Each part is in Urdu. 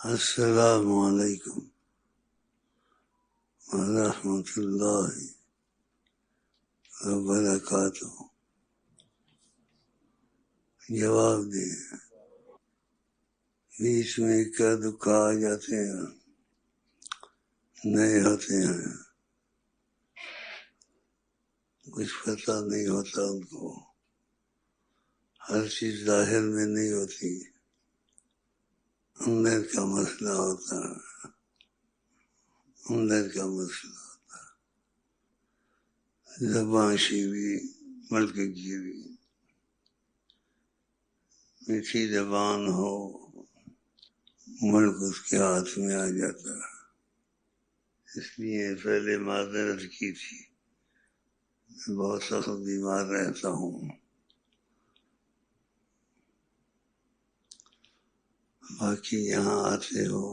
السلام علیکم ورحمۃ اللہ وبرکاتہ. جواب دیں. بیچ میں کیا دکھ آ جاتے ہیں، نئے ہوتے ہیں، کچھ پتہ نہیں ہوتا ان کو، ہر چیز ظاہر میں نہیں ہوتی، اندر کا مسئلہ ہوتا ہے، اندر کا مسئلہ ہوتا ہے. زبان شیوی ملک گیری، میٹھی زبان ہو ملک اس کے ہاتھ میں آ جاتا ہے. اس لیے پہلے معذرت کی تھی، میں بہت سخت بیمار رہتا ہوں. باقی یہاں آتے ہو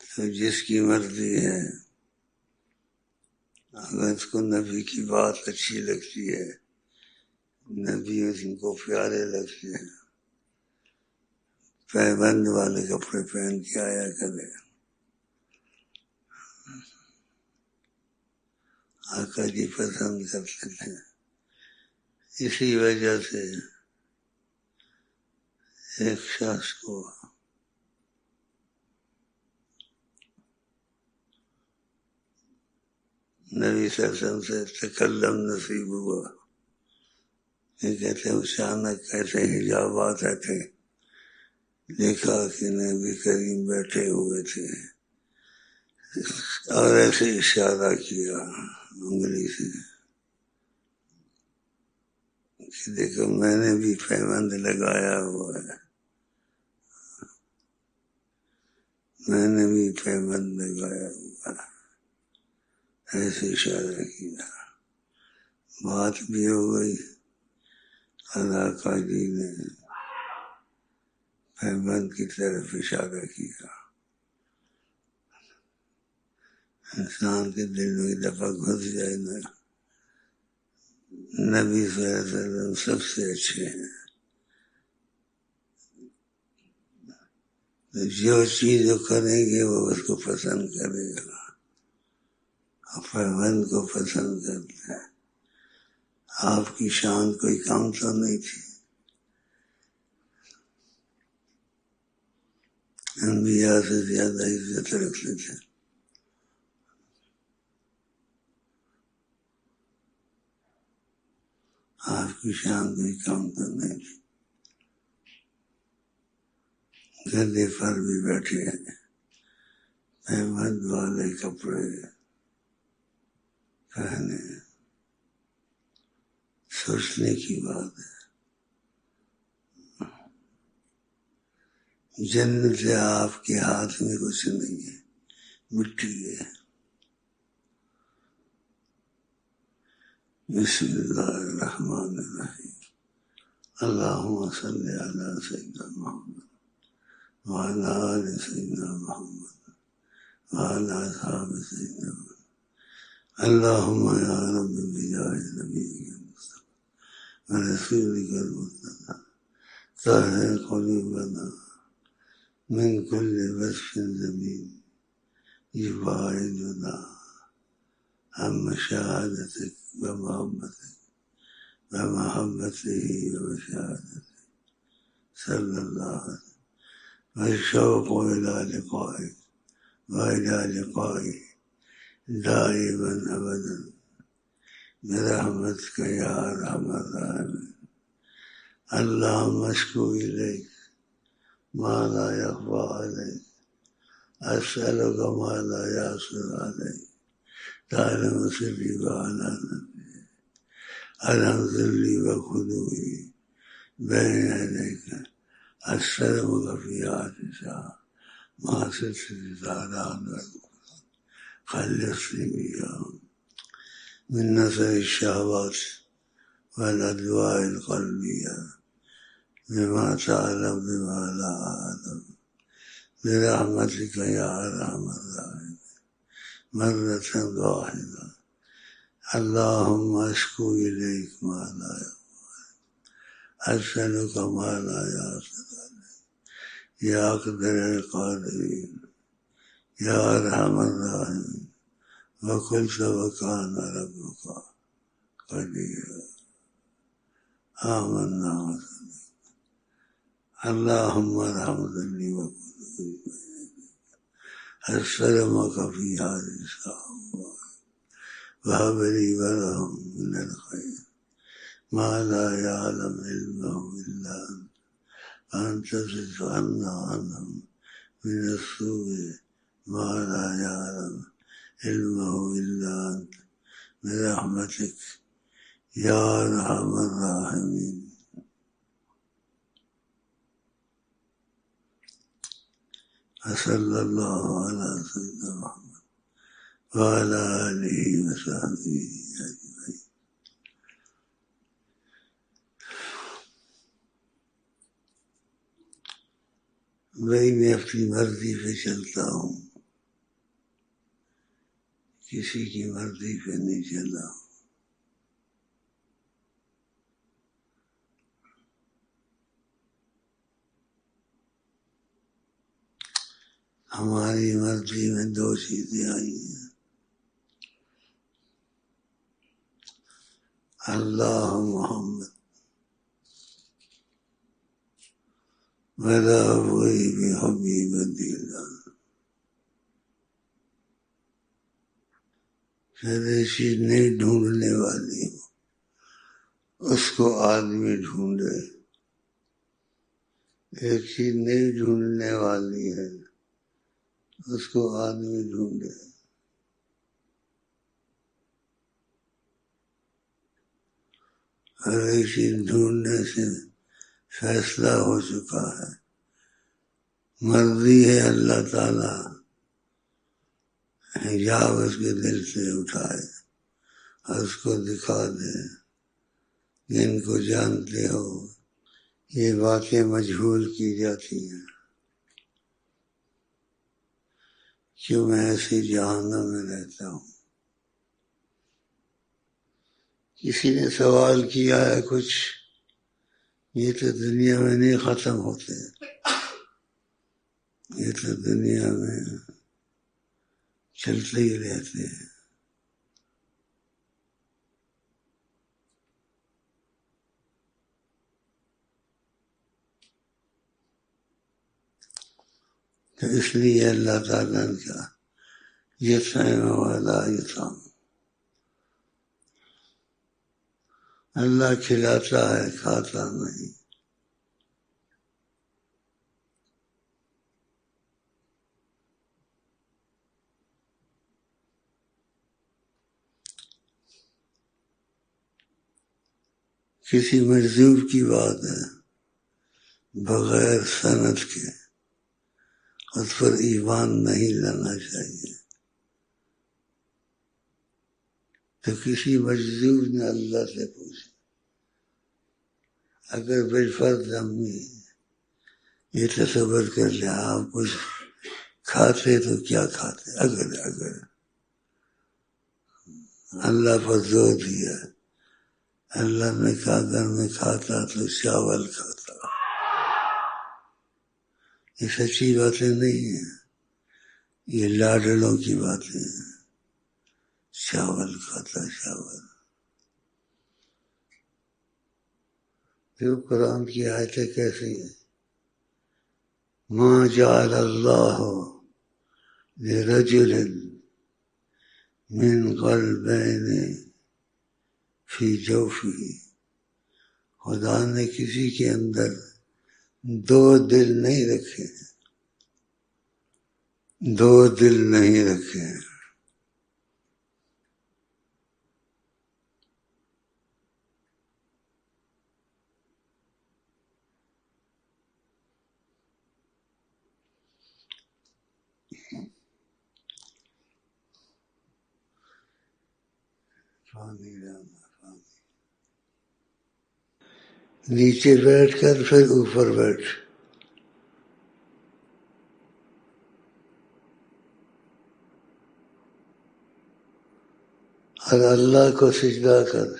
تو جس کی مرضی ہے، اگر اس کو نبی کی بات اچھی لگتی ہے، نبی ان کو پیارے لگتے ہیں، پیبند والے کپڑے پہن کے آیا کرے. آقا جی پسند کرتے تھے. اسی وجہ سے ایک شخص کو نبی صلی اللہ علیہ وسلم سے تکلم نصیب ہوا. یہ کہتے ہیں اچانک کیسے حجابات تھے، دیکھا کہ نبی کریم بیٹھے ہوئے تھے اور ایسے اشارہ کیا انگلی سے کہ دیکھو میں نے بھی پیبند لگایا ہوا ہے، میں نے بھی پیبند لگایا ہوا ہے، ایسے اشارہ کیا. بات بھی ہو گئی، آقا جی نے پیبند کی طرف اشارہ کیا. انسان کے دل میں دفعہ گھس جائے نا، نبی صلی اللہ علیہ وسلم سب سے اچھے ہیں. جو چیز وہ کریں گے وہ اس کو پسند کرے گا، اور پیبند کو پسند کرتے ہیں. آپ کی شان کوئی کام تو نہیں تھی، انبیاء سے زیادہ عزت رکھتے تھے. آپ کی شان کوئی کام تو نہیں تھی. گدے پر بھی بیٹھے ہیں، پیبند والے کپڑے پہنے، سوچنے کی بات ہے. جنت سے آپ کے ہاتھ میں کچھ نہیں ہے، مٹی ہے. بسم اللہ الرحمن الرحیم. اللہم صلی علی سیدنا محمد وعلی آل سیدنا محمد وعلی اصحاب سیدنا محمد. اللہم یا رب بجاہ نبیک المصطفی ورسولک المرتضی طہر قلوبنا من کل وصف ذمیم یباعدنا عن مشاہدتک ومحبتک ومحبته ومشاهدته صلی اللہ علیہ وسلم. والشوق إلى لقائك وإلى لقائه دائما أبدا برحمتك يا أرحم الراحمين. اللهم أشكو إليك ما لا يخفى عليك، أسألك ما لا يعصر عليك، تعلم سري وعلانيتي، ألم ذلي وخضوعي بين يديك، أستلمك في عطشها ما ستر زعلان خلصني بيهم من نزع الشهوات والأدواء القلبية بما تعلم بما لا أعلم برحمتك يا أرحم الراحمين. مرة واحدة. اللهم أشكو إليك ما لا يخفى أسألك ما لا يعصر يا أقدر القادرين يا أرحم الراحمين وقلت وكان ربك قديرا آمنا وصدقنا اللهم ارحم ذنبي وقلوبي أستلمك في هذه الساعة وهب لي ولهم من الخير ما لا يعلم علمه إلا أنت وأنت تصرف عنا عنهم من السوء ما لا يعلم علمه إلا أنت برحمتك يا أرحم الراحمين. وصلى الله على سيدنا محمد وعلى آله وصحبه أجمعين. بھائی میں اپنی مرضی پہ چلتا ہوں، کسی کی مرضی پہ نہیں چلا ہوں. ہماری مرضی میں دو چیزیں آئی ہیں، اللہ محمد ولا وہی بھی حبیب دیلان. پھر ایسی نہیں ڈھونڈنے والی ہو، اس کو آدمی ڈھونڈے. ایک چیز نہیں ڈھونڈنے والی ہے، اس کو آدمی ڈھونڈے. ہر ایک چیز ڈھونڈنے سے فیصلہ ہو چکا ہے. مرضی ہے اللہ تعالیٰ حجاب اس کے دل سے اٹھائے اور اس کو دکھا دے. جن کو جانتے ہو یہ باتیں مجہول کی جاتی ہیں، کیوں میں ایسی جہنم میں رہتا ہوں. کسی نے سوال کیا ہے کچھ، یہ تو دنیا میں نہیں ختم ہوتے، یہ تو دنیا میں چلتے ہی رہتے ہیں. تو اس لیے اللہ تعالیٰ نے کہا یطعم ولا یطعم، اللہ کھلاتا ہے کھاتا نہیں. کسی مجذوب کی بات ہے، بغیر سند کے اس پر ایمان نہیں لانا چاہیے. تو کسی مجذوب نے اللہ سے پوچھا اگر بالفرض ہم یہ تصور کر لیں آپ کچھ کھاتے تو کیا کھاتے؟ اگر اللہ پر زور دیا، اللہ نے کہا اگر میں کھاتا تو چاول کھاتا. یہ سچی باتیں نہیں ہیں، یہ لاڈلوں کی باتیں ہیں. چاول کھاتا چاول. پھر قرآن کی آیتیں کیسی ہیں؟ ما جعل اللہ لرجل من قلبین فی جوفہ، خدا نے کسی کے اندر دو دل نہیں رکھے، دو دل نہیں رکھے. نیچے بیٹھ کر پھر اوپر بیٹھ. اور اللہ کو سجدہ کر.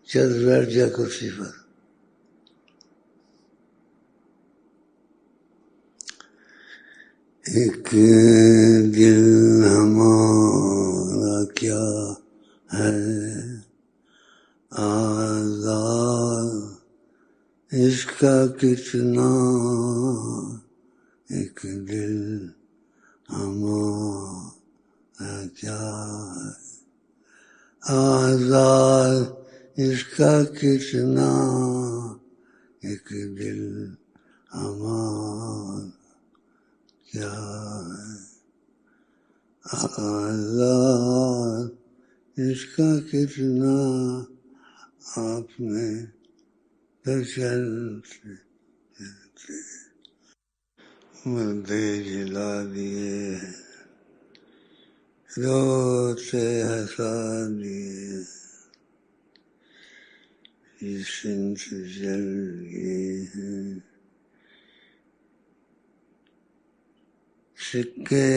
چل بیٹھ گیا کرسی پر. ایک دل ہمارا کیا ہے آزاد، اس کا کتنا ایک دل ہمارا کیا ہے آزاد، اس کا کتنا ایک دل ہمارا کیا ہے آزاد، اس کا کتنا آپ نے تو چلتے مردے جلا دیے، روتے ہنسا دیے، اس سے جل گئے ہیں سکے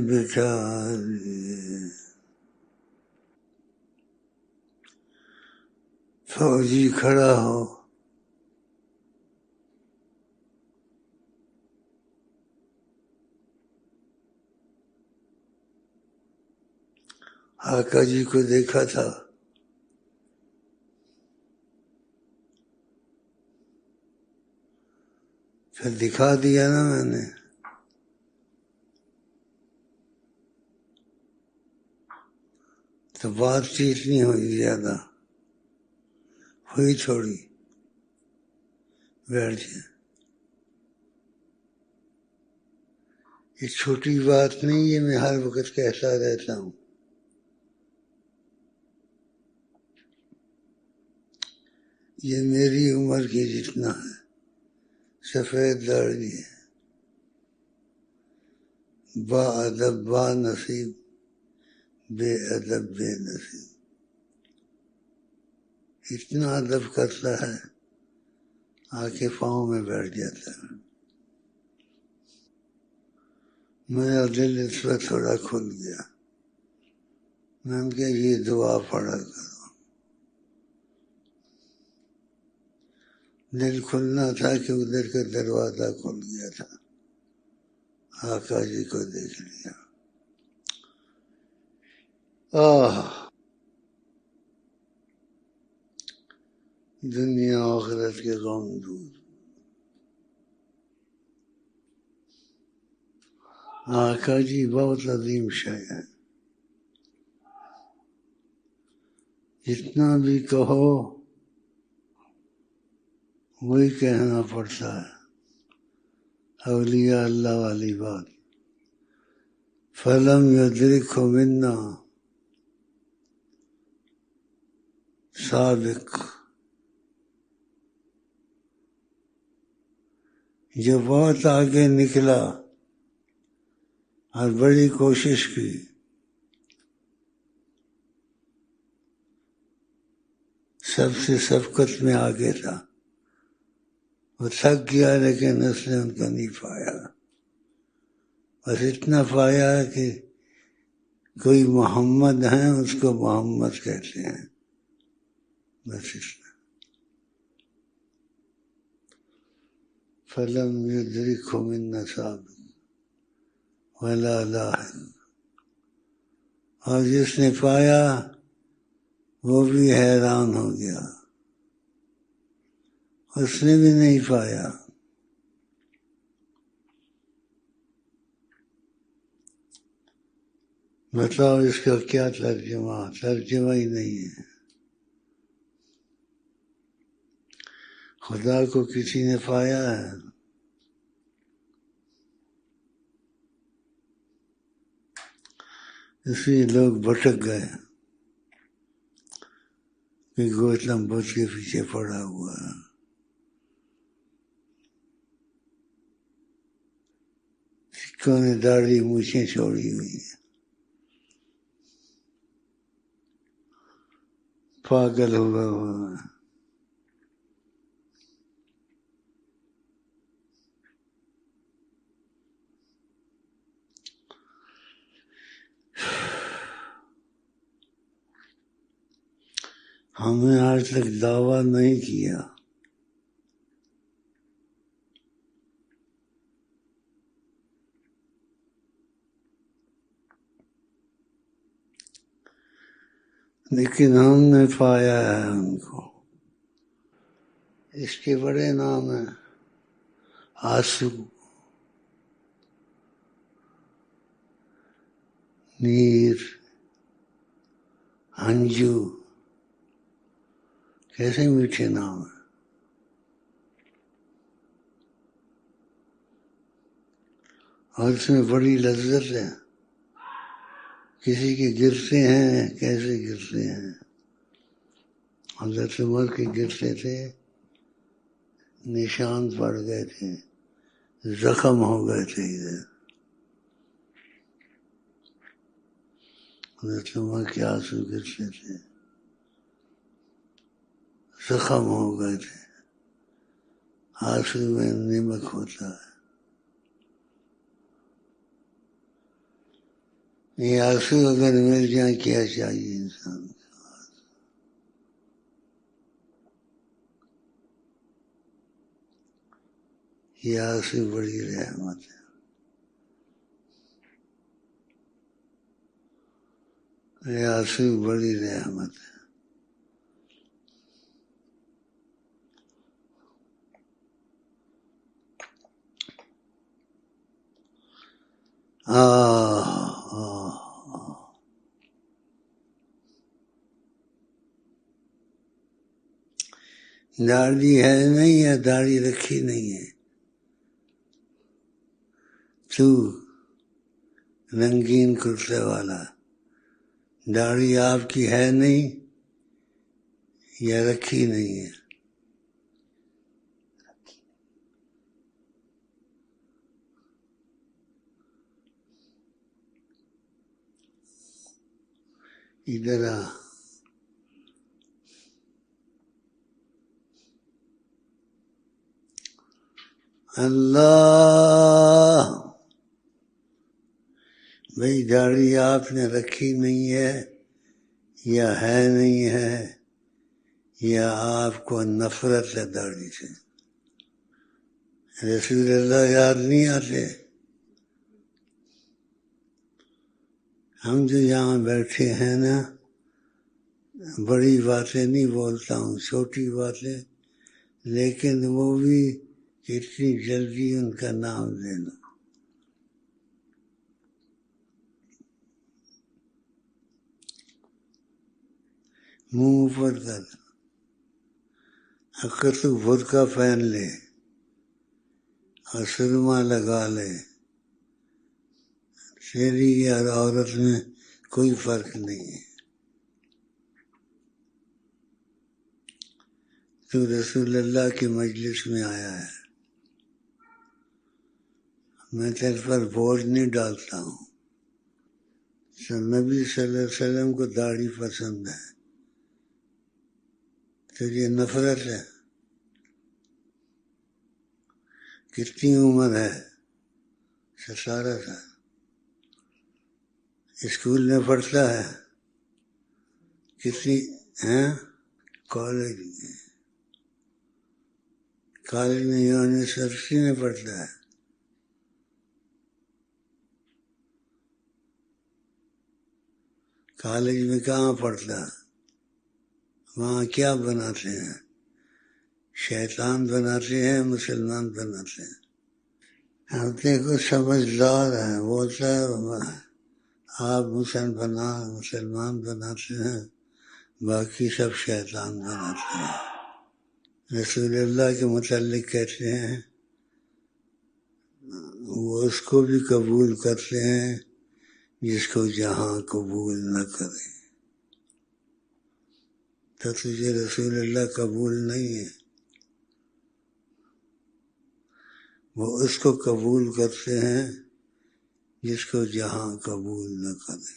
بٹھا دیے. فوجی کھڑا ہو، آقا جی کو دیکھا تھا، پھر دکھا دیا نا میں نے. تو بات چیت نہیں ہوئی زیادہ، ہوئی تھوڑی. بیٹھ جائیں، یہ چھوٹی بات نہیں ہے، میں ہر وقت کہتا رہتا ہوں. یہ میری عمر کی جتنا ہے، سفید داڑھی ہے، با ادب با نصیب، بے ادب بے نصیب. اتنا ادب کرتا ہے آ کے پاؤں میں بیٹھ جاتا ہے. میرا دل اس پر تھوڑا کھل گیا. میں نے کہا یہ دعا پڑھا کرو. دل کھلنا تھا کہ ادھر کا دروازہ کھل گیا تھا، آقا جی کو دیکھ لیا. دنیا آخرت کے غم دور. آقا جی بہت عظیم شے ہے، جتنا بھی کہو وہی کہنا پڑتا ہے. اولیاء اللہ والی بات. فلم یدرکہ منا سابق، جو بہت آگے نکلا اور بڑی کوشش کی، سب سے سبقت میں آگے تھا، وہ تھک گیا لیکن اس نے ان کو نہیں پایا. بس اتنا پایا کہ کوئی محمد ہیں، اس کو محمد کہتے ہیں، بس اتنا. فلم یدرکہ منا سابق ولا لاحق. اور جس نے پایا وہ بھی حیران ہو گیا، اس نے بھی نہیں پایا. بتاؤ اس کا کیا ترجمہ؟ ترجمہ ہی نہیں ہے. خدا کو کسی نے پایا ہے؟ اس لیے لوگ بھٹک گئے کہ گوتم بدھ کے پیچھے پڑا ہوا ہے. سکھوں نے داڑھی مونچھیں چھوڑی ہوئی ہیں، پاگل ہوا ہوا ہے. ہم نے آج تک دعویٰ نہیں کیا لیکن ہم نے پایا ہے ان کو. اس کے بڑے نام ہیں آنسو، نیر، ہنجو، کیسے میٹھے نام ہیں. اور اس میں بڑی لذت ہے. کسی کے گرتے ہیں، کیسے گرتے ہیں. حضرت عمر کے گرتے تھے، نشان پڑ گئے تھے، زخم ہو گئے تھے ادھر. حضرت عمر کے آنسو گرتے تھے، زخم ہو گئے تھے. آنسو میں نمک ہوتا ہے. یہ آنسو اگر مل جائیں کیا چاہیے انسان کو. یہ آنسو بڑی رحمت ہے. یہ آنسو بڑی رحمت ہے. داڑھی ہے نہیں یا داڑھی رکھی نہیں ہے. تو رنگین کرتے والا، داڑھی آپ کی ہے نہیں یا رکھی نہیں ہے. ادھر آ. اللہ، بھئی داڑھی آپ نے رکھی نہیں ہے یا ہے نہیں ہے یا آپ کو نفرت ہے داڑھی سے. رسول اللہ یاد نہیں آتے. ہم جو یہاں بیٹھے ہیں نا، بڑی باتیں نہیں بولتا ہوں، چھوٹی باتیں، لیکن وہ بھی اتنی جلدی ان کا نام لینا. منہ پر کر. اگر تو برقع پہن لے اور سرما لگا لے، تیری اور عورت میں کوئی فرق نہیں ہے. تو رسول اللہ کی مجلس میں آیا ہے. میں تیرے پر بوجھ نہیں ڈالتا ہوں. تو نبی صلی اللہ علیہ وسلم کو داڑھی پسند ہے، تجھے نفرت ہے. کتنی عمر ہے؟ 17 سال. اسکول میں پڑھتا ہے. کتنی ہیں؟ کالج میں یونیورسٹی میں پڑھتا ہے. کالج میں کہاں پڑھتا ہے؟ وہاں کیا بناتے ہیں؟ شیطان بناتے ہیں، مسلمان بناتے ہیں. ہفتے کو سمجھدار ہے، بولتا ہے آپ مسلمان بناتے ہیں، باقی سب شیطان بناتے ہیں. رسول اللہ کے متعلق کہتے ہیں وہ اس کو بھی قبول کرتے ہیں جس کو جہاں قبول نہ کرے. تو تجھے رسول اللہ قبول نہیں ہے. وہ اس کو قبول کرتے ہیں جس کو جہاں قبول نہ کرے.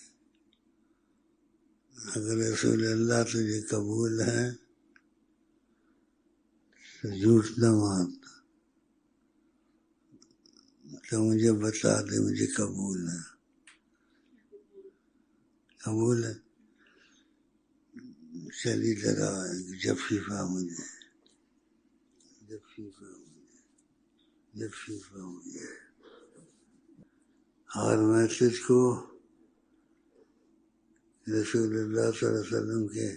اگر رسول اللہ تجھے قبول ہے تو جھوٹ نہ مارنا. تو مجھے بتا دے مجھے قبول ہے. قبول ہے. چلی طرح جب فیفا مجھے اور میں تجھ کو رسول اللہ صلی اللہ علیہ وسلم کے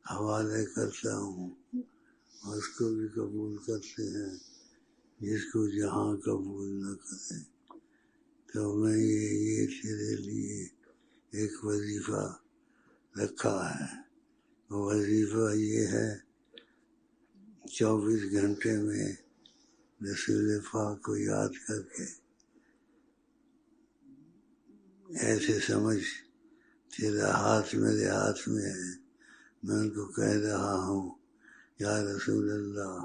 حوالے کرتا ہوں، اس کو بھی قبول کرتے ہیں جس کو جہاں قبول نہ کرے۔ تو میں یہ تیرے لیے ایک وظیفہ رکھا ہے، وظیفہ یہ ہے 24 گھنٹے میں رسول پاک کو یاد کر کے ایسے سمجھ تیرا ہاتھ میرے ہاتھ میں ہے، میں ان کو کہہ رہا ہوں یا رسول اللہ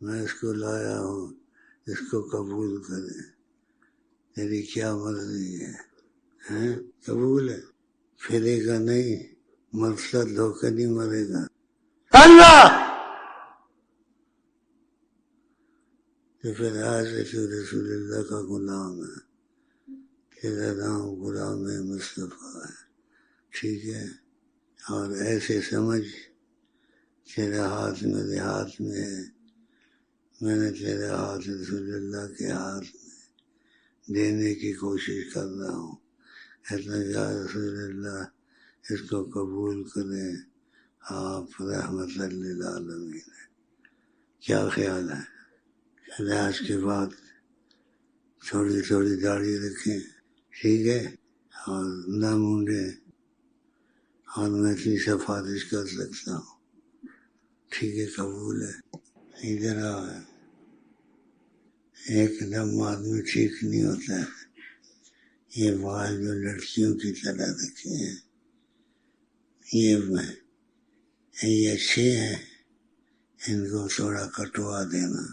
میں اس کو لایا ہوں، اس کو قبول کریں، تیری کیا مرضی ہے؟ قبول ہے، پھرے گا نہیں، مقصد ہو کر نہیں مرے گا اللہ۔ تو پھر آج تو رسول اللہ کا غلام ہے، تیرا نام غلام مصطفیٰ ہے، ٹھیک ہے؟ اور ایسے سمجھ تیرا ہاتھ میرے ہاتھ میں ہے، میں نے تیرا ہاتھ رسول اللہ کے ہاتھ میں دینے کی کوشش کر رہا ہوں، کہتا یا رسول اللہ اس کو قبول کریں، آپ رحمت للعالمین ہے۔ کیا خیال ہے؟ آج کے بعد تھوڑی تھوڑی داڑھی رکھیں، ٹھیک ہے، اور نہ مونڈیں، اور میں اپنی سفارش کر سکتا ہوں، ٹھیک ہے؟ قبول ہے؟ ادھر آ، ایک دم آدمی ٹھیک نہیں ہوتا ہے، یہ بال جو لڑکیوں کی طرح رکھے ہیں یہ اچھے ہیں، ان کو تھوڑا کٹوا دینا۔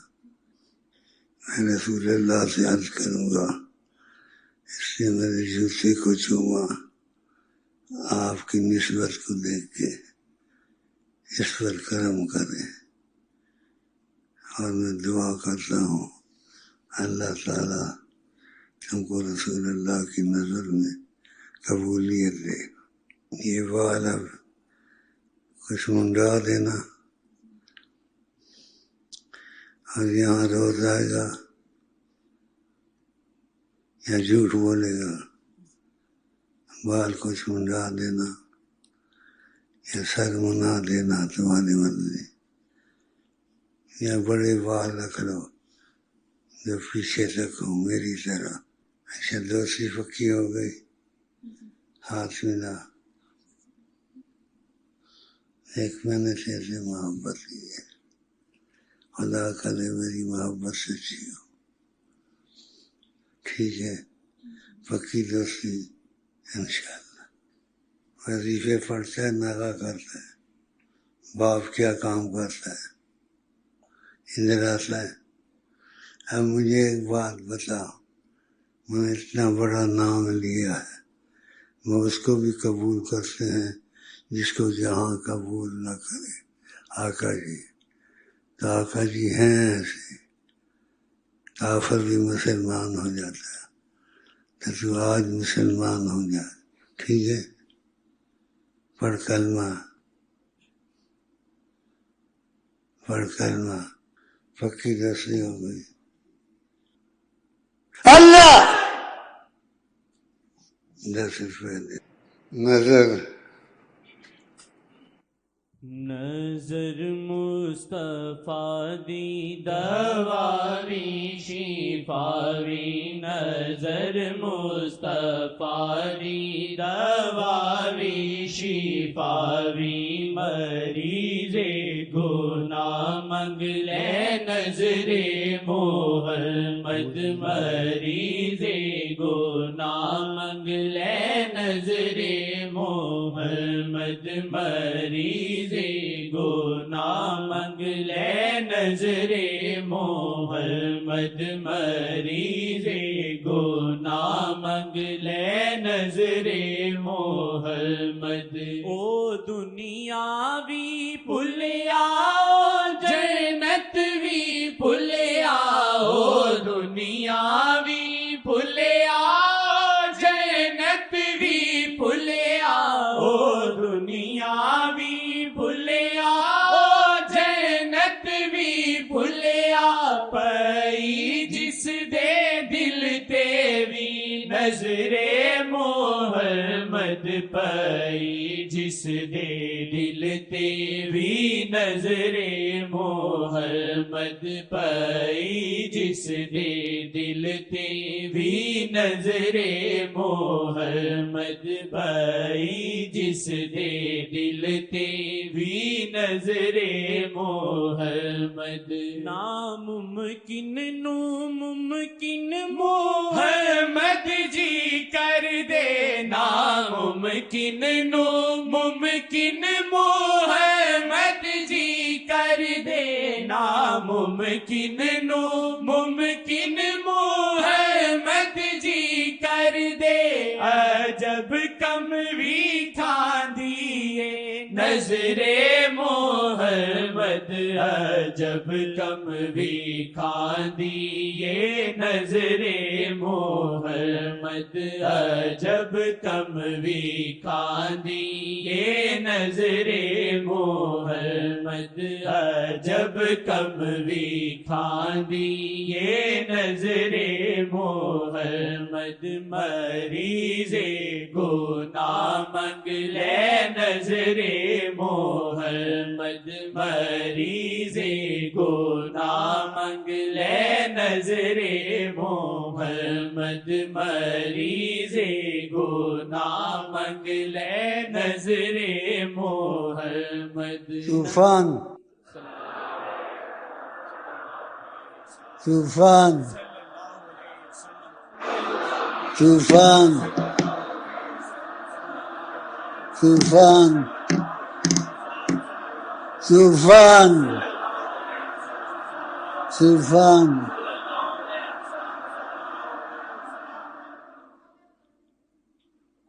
میں رسول اللہ سے عرض کروں گا اس سے میرے جوتے کو چوما، آپ کی نسبت کو دیکھ کے اس پر کرم کریں، اور میں دعا کرتا ہوں اللہ تعالیٰ تم کو رسول اللہ کی نظر میں قبولیت دے۔ یہ بال اب کچھ منڈا دینا، اور یہاں روز آئے گا یا جھوٹ بولے گا بال کچھ منڈا دینا یا سر منا دینا، تمہاری مرضی، یا بڑے بال رکھ لو جو پیچھے تک ہو میری طرح۔ اچھا دوستی پکی ہو گئی، ہاتھ ملا، ایک میں نے تیرے محبت کی ہے، خدا کرے میری محبت سچی ہو، ٹھیک ہے؟ پکی دوستی انشاءاللہ۔ وظیفے پڑھتا ہے، ناغہ کرتا ہے، باپ کیا کام کرتا ہے، ادھر آتا ہے۔ اب مجھے ایک بات بتا، میں نے اتنا بڑا نام لیا ہے، وہ اس کو بھی قبول کرتے ہیں جس کو جہاں قبول نہ کرے آقا جی۔ تو آقا جی ہیں ایسے، کافر بھی مسلمان ہو جاتا ہے، تو آج مسلمان ہو جائے، ٹھیک ہے؟ پڑھ کلمہ، پڑھ کلمہ، پکی دوستی ہو گئی۔ اللہ 10 روپے دے۔ نظر مصطفیٰ دی دواوی شفاوی، نظر مصطفیٰ دی دواوی شفاوی، مریض گناہ منگ لے نظر محمد، مریض گناہ منگ لے نظر محمد، مریض گناہ منگ لے نظر محمد، مریض گناہ منگ لے نظر محمد۔ او دنیاوی پلیا جنت وی پلیا، او دنیاوی پلیا جنت وی پلیا، او دنیاوی نظر محمد پئی جس دے دل تے بھی نظر محمد پئی جس دے دل تے بھی نظر محمد پئی جس دے دل تے بھی نظر محمد ناممکن نو ممکن محمد جی کر دے ناممکن نو ممکن محمد جی کر دے ناممکن نو ممکن محمد جی کر دے عجب کم وی کھاندیے نظر محمد عجب کم بھی کھاندیے نظر محمد عجب کم بھی کھاندیے نظر محمد عجب کم بھی کھاندیے نظر محمد مریض گناہ منگ لے نظر محمد مریض گناہ منگ لے نظر محمد مریض گناہ منگ لے نظر محمد طوفان طوفان طوفان طوفان طوفان طوفان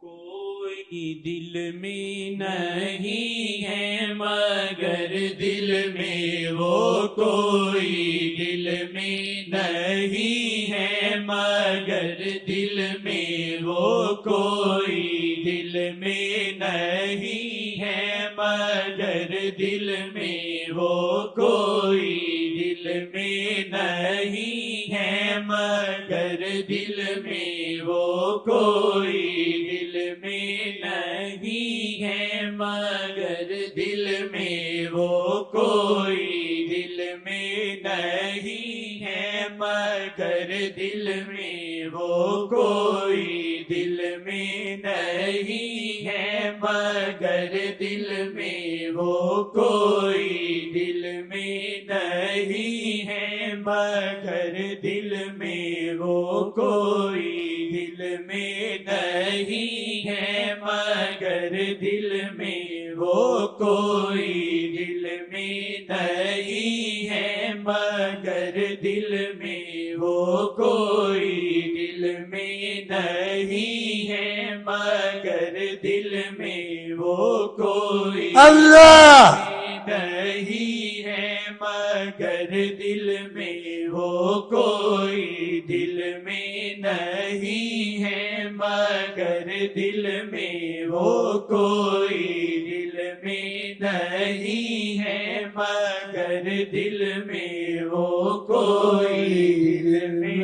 کوئی دل میں نہیں ہے مگر دل میں وہ کوئی دل میں نہیں ہے مگر دل میں وہ کوئی دل میں نہیں ہے مگر دل میں وہ کوئی دل میں نہیں ہے مگر دل میں وہ کوئی دل میں نہیں ہے مگر دل میں وہ کوئی دل میں نہیں ہے مگر دل میں وہ کوئی دل میں نہیں ہے مگر دل میں وہ کوئی دل میں نہیں ہے مگر دل میں وہ کوئی دل میں نہیں ہے مگر دل میں وہ کوئی دل میں نہیں ہے مگر دل میں وہ کوئی دل میں نہیں ہے مگر دل میں وہ کوئی اللہ نہیں ہے مگر دل میں وہ کوئی دل میں نہیں ہے مگر دل میں وہ کوئی دل میں نہیں ہے مگر دل میں وہ کوئی دل میں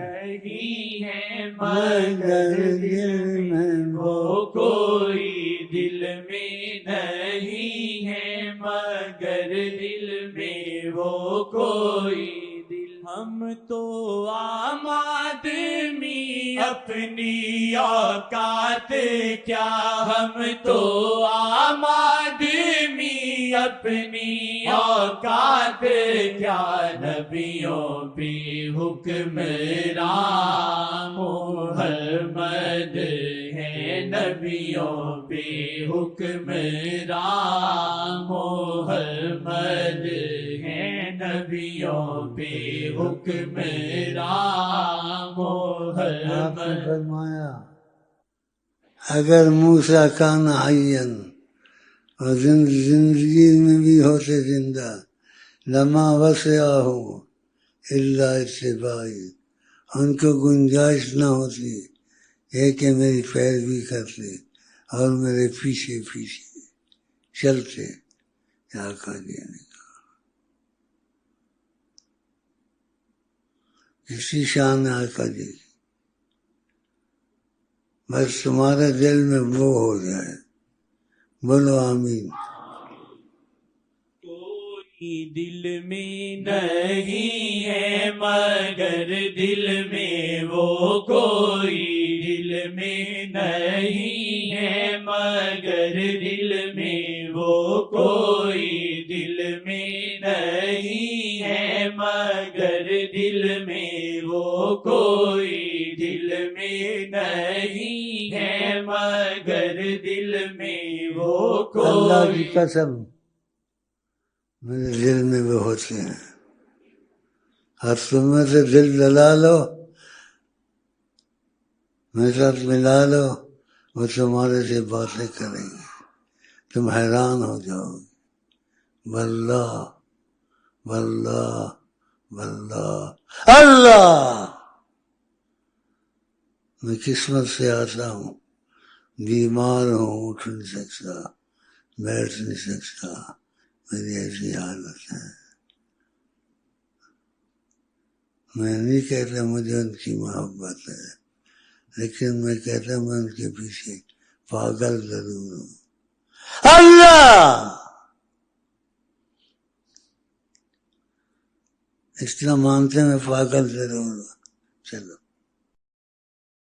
نہیں ہے مگر دل میں وہ کوئی دل میں نہیں ہے مگر دل میں وہ کوئی دل ہم تو عام آدمی اپنی اوقات کیا ہم تو عام آدمی اپنی اوقات کیا نبیوں پہ حکمران محمد ہے نبیوں پہ حکمران محمد ہے نبیوں پہ حکمران آپ نے محمد فرمایا اگر موسیٰ کان حیاً اور زندگی میں بھی ہوتے زندہ لما وسعہ الا اتباعی ان کو گنجائش نہ ہوتی یہ کہ میری پیروی کرتے اور میرے پیچھے پیچھے چلتے آقا جی نے کہا کسی شان آقا جی بس تمہارے دل میں وہ ہو جائے. بولو آمین. کوئی دل میں نہیں ہے مگر دل میں وہ کوئی دل میں نہیں ہے مگر دل میں وہ کوئی دل میں نہیں ہے مگر دل میں وہ کوئی دل میں نہیں ہے مگر دل میں وہ کوئی. اللہ کی قسم میرے دل میں وہ ہوتے ہیں. اور تم میں سے دل جلا لو، میرے ساتھ ملا لو، وہ تمہارے سے باتیں کریں گے، تم حیران ہو جاؤ گے. واللہ واللہ واللہ اللہ. میں قسمت سے آتا ہوں، بیمار ہوں، اٹھ نہیں سکتا، بیٹھ نہیں سکتا، میری ایسی حالت ہے. میں نہیں کہتا مجھے ان کی محبت ہے، لیکن میں کہتا میں ان کے پیچھے پاگل ضرور ہوں. اللہ اتنا مانتے میں پاگل ضرور ہوں. چلو